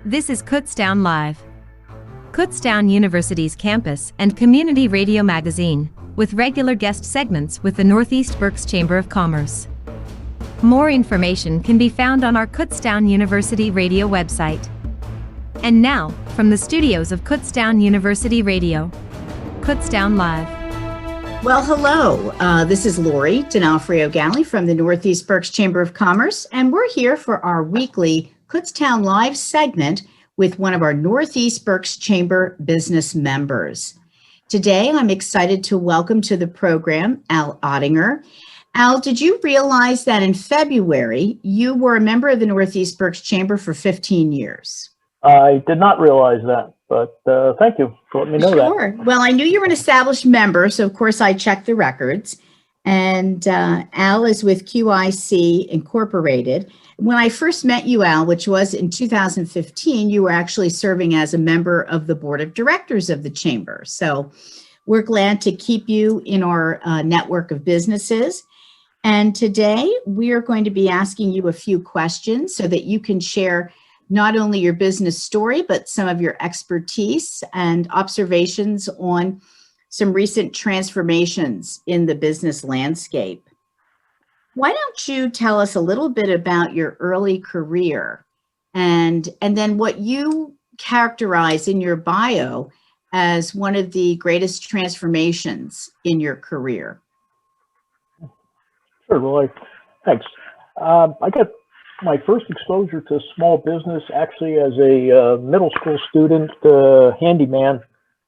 This is Kutztown Live, Kutztown University's campus and community radio magazine, with regular guest segments with the Northeast Berks Chamber of Commerce. More information can be found on our Kutztown University Radio website. And now, from the studios of Kutztown University Radio, Kutztown Live. Well, hello. This is Lori D'Onofrio-Galli from the Northeast Berks Chamber of Commerce, and we're here for our weekly Kutztown Live segment with one of our Northeast Berks Chamber business members. Today, I'm excited to welcome to the program Al Ottinger. Al, did you realize that in February, you were a member of the Northeast Berks Chamber for 15 years? I did not realize that, but thank you for letting me know that. Sure. Well, I knew you were an established member, so of course I checked the records. And Al is with QIC Incorporated. When I first met you, Al, which was in 2015, you were actually serving as a member of the board of directors of the chamber. So we're glad to keep you in our network of businesses. And today we are going to be asking you a few questions so that you can share not only your business story, but some of your expertise and observations on some recent transformations in the business landscape. Why don't you tell us a little bit about your early career and then what you characterize in your bio as one of the greatest transformations in your career? Sure, Roy. Thanks. I got my first exposure to small business actually as a middle school student, handyman,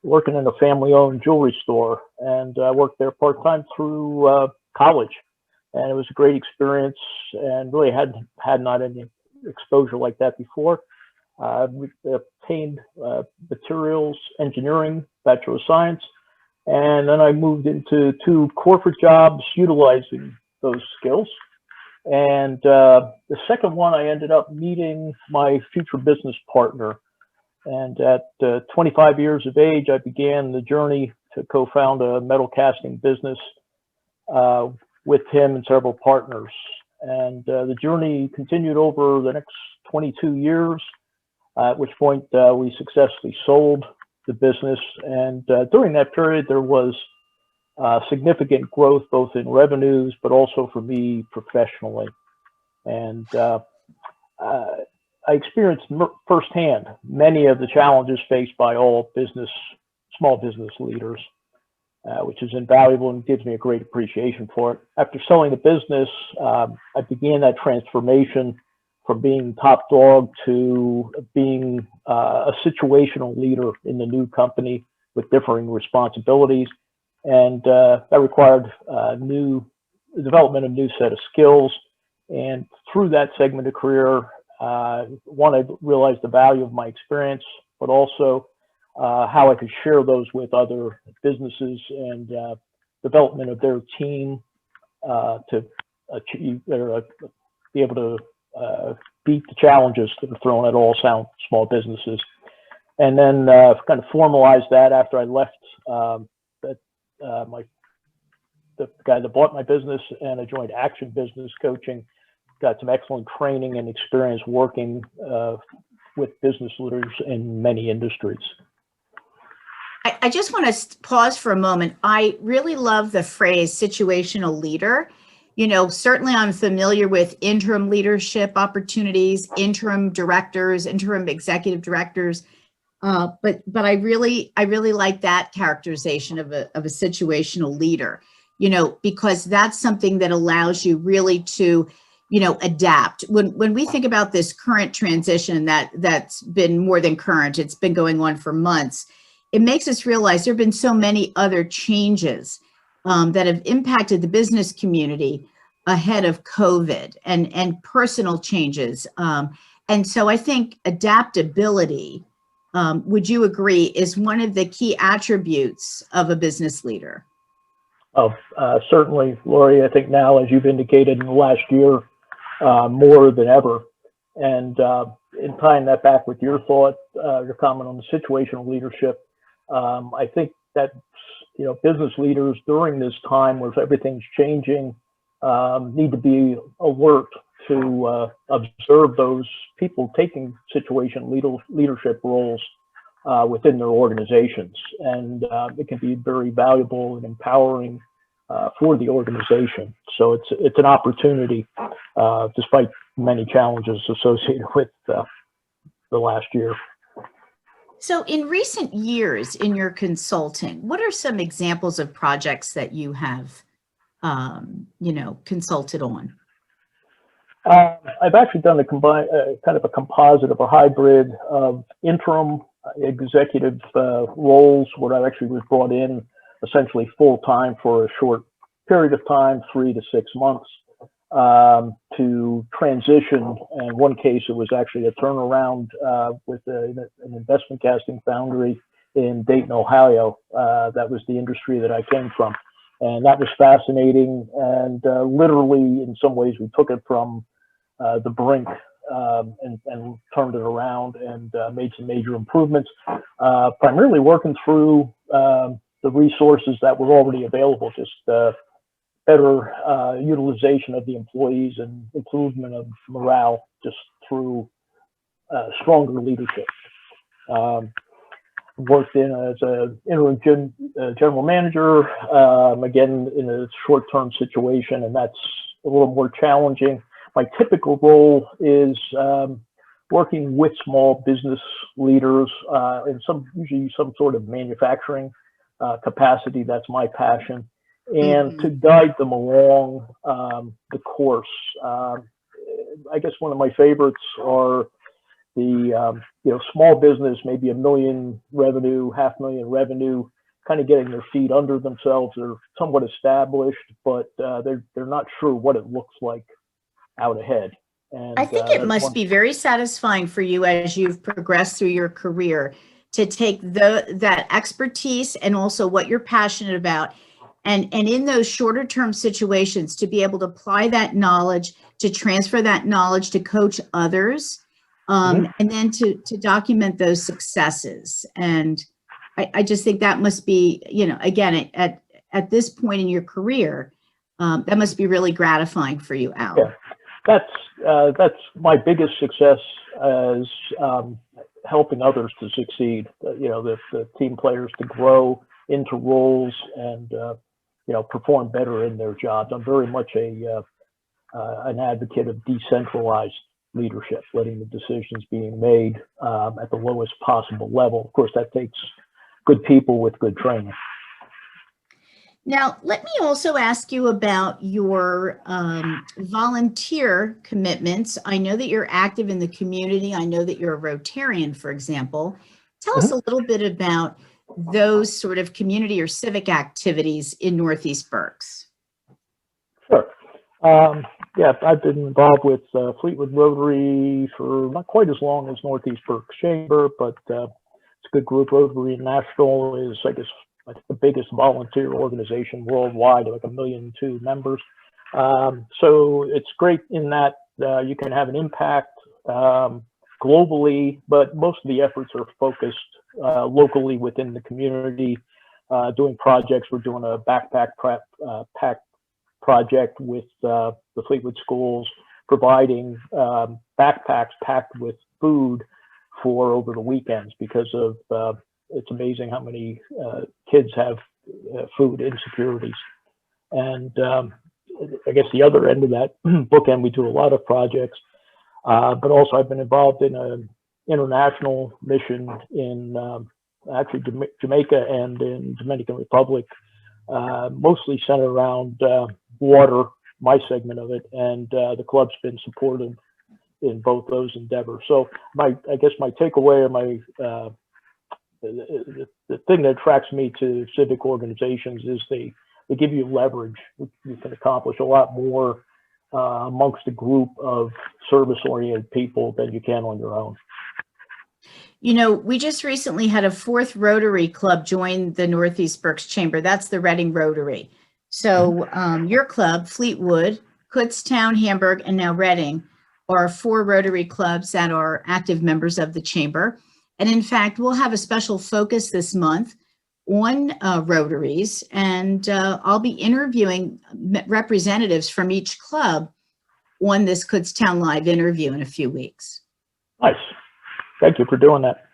working in a family-owned jewelry store. And I worked there part-time through college. And it was a great experience and really had not any exposure like that before. We obtained materials engineering, Bachelor of Science, and then I moved into 2 corporate jobs utilizing those skills. And the second one, I ended up meeting my future business partner. And at 25 years of age, I began the journey to co-found a metal casting business with him and several partners. And the journey continued over the next 22 years, at which point we successfully sold the business. And during that period, there was significant growth, both in revenues, but also for me professionally. And I experienced firsthand many of the challenges faced by all small business leaders. Which is invaluable and gives me a great appreciation for it. After selling the business, I began that transformation from being top dog to being a situational leader in the new company with differing responsibilities. And that required the development of new set of skills. And through that segment of career, one, I realized the value of my experience, but also how I could share those with other businesses and development of their team to achieve be able to beat the challenges that are thrown at all small businesses. And then kind of formalized that after I left the guy that bought my business, and I joined Action Business Coaching, got some excellent training and experience working with business leaders in many industries. I just want to pause for a moment. I really love the phrase situational leader. You know, certainly I'm familiar with interim leadership opportunities, interim directors, interim executive directors. But I really like that characterization of a situational leader, you know, because that's something that allows you really to, you know, adapt. When we think about this current transition that's been more than current, it's been going on for months. It makes us realize there have been so many other changes that have impacted the business community ahead of COVID and personal changes. And so I think adaptability, would you agree, is one of the key attributes of a business leader? Oh, certainly, Lori. I think now, as you've indicated in the last year, more than ever. And in tying that back with your thought, your comment on the situational leadership, I think that, you know, business leaders during this time where everything's changing need to be alert to observe those people taking leadership roles within their organizations, and it can be very valuable and empowering for the organization. So it's an opportunity, despite many challenges associated with the last year. So in recent years in your consulting, what are some examples of projects that you have, consulted on? I've actually done a kind of a composite of a hybrid of interim executive roles, where I actually was brought in essentially full time for a short period of time, 3 to 6 months, to transition. In one case, it was actually a turnaround with an investment casting foundry in Dayton, Ohio. That was the industry that I came from. And that was fascinating. And literally, in some ways, we took it from the brink and turned it around and made some major improvements, primarily working through the resources that were already available, just better utilization of the employees and improvement of morale just through stronger leadership. Worked in as an interim general manager, again in a short-term situation, and that's a little more challenging. My typical role is working with small business leaders in usually some sort of manufacturing capacity. That's my passion, and to guide them along the course. I guess one of my favorites are the small business, maybe $1 million revenue, $500,000 revenue, kind of getting their feet under themselves. They're somewhat established, but they're not sure what it looks like out ahead. And I think it must be very satisfying for you as you've progressed through your career to take that expertise and also what you're passionate about, and in those shorter term situations to be able to apply that knowledge, to transfer that knowledge, to coach others, and then to document those successes. And I just think that must be, again, at this point in your career, that must be really gratifying for you, Al. Yeah. That's my biggest success, as helping others to succeed. The team players to grow into roles and perform better in their jobs. I'm very much an advocate of decentralized leadership, letting the decisions being made at the lowest possible level. Of course, that takes good people with good training. Now, let me also ask you about your volunteer commitments. I know that you're active in the community. I know that you're a Rotarian, for example. Tell us a little bit about those sort of community or civic activities in Northeast Berks. Sure. I've been involved with Fleetwood Rotary for not quite as long as Northeast Berks Chamber, but it's a good group. Rotary National is, I guess, the biggest volunteer organization worldwide, like 1.2 million members. So it's great in that you can have an impact globally, but most of the efforts are focused locally within the community, doing projects. We're doing a backpack pack project with the Fleetwood schools, providing backpacks packed with food for over the weekends, because of it's amazing how many kids have food insecurities. And I guess the other end of that bookend, we do a lot of projects, but also I've been involved in an international mission in actually Jamaica and in Dominican Republic, mostly centered around water, my segment of it, and the club's been supportive in both those endeavors. So I guess my takeaway, or the thing that attracts me to civic organizations is they give you leverage. You can accomplish a lot more amongst a group of service-oriented people than you can on your own. We just recently had a 4th Rotary Club join the Northeast Berks Chamber. That's the Reading Rotary. So your club, Fleetwood, Kutztown, Hamburg, and now Reading, are 4 Rotary clubs that are active members of the Chamber. And in fact, we'll have a special focus this month on Rotaries, and I'll be interviewing representatives from each club on this Kutztown Live interview in a few weeks. Nice. Thank you for doing that.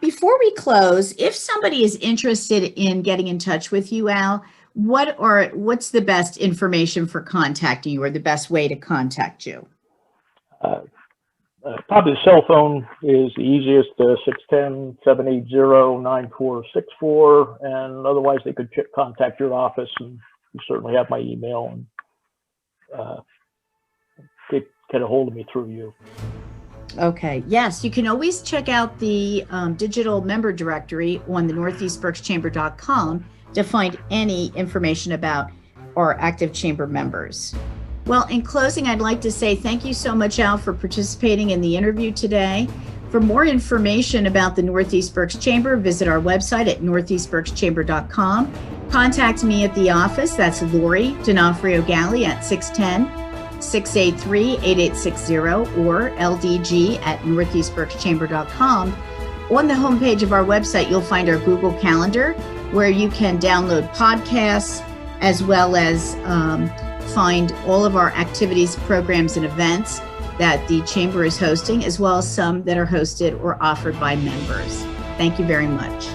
Before we close, if somebody is interested in getting in touch with you, Al, what's the best information for contacting you, or the best way to contact you? Probably the cell phone is the easiest, 610-780-9464, and otherwise they could contact your office, and you certainly have my email, and get a hold of me through you. Okay. Yes, you can always check out the digital member directory on the northeastberkschamber.com to find any information about our active chamber members. Well, in closing, I'd like to say thank you so much, Al, for participating in the interview today. For more information about the Northeast Berks Chamber, visit our website at northeastberkschamber.com. Contact me at the office. That's Lori D'Onofrio Galli at 610-683-8860 or ldg@northeastberkschamber.com. On the homepage of our website, you'll find our Google Calendar, where you can download podcasts as well as find all of our activities, programs, and events that the Chamber is hosting, as well as some that are hosted or offered by members. Thank you very much.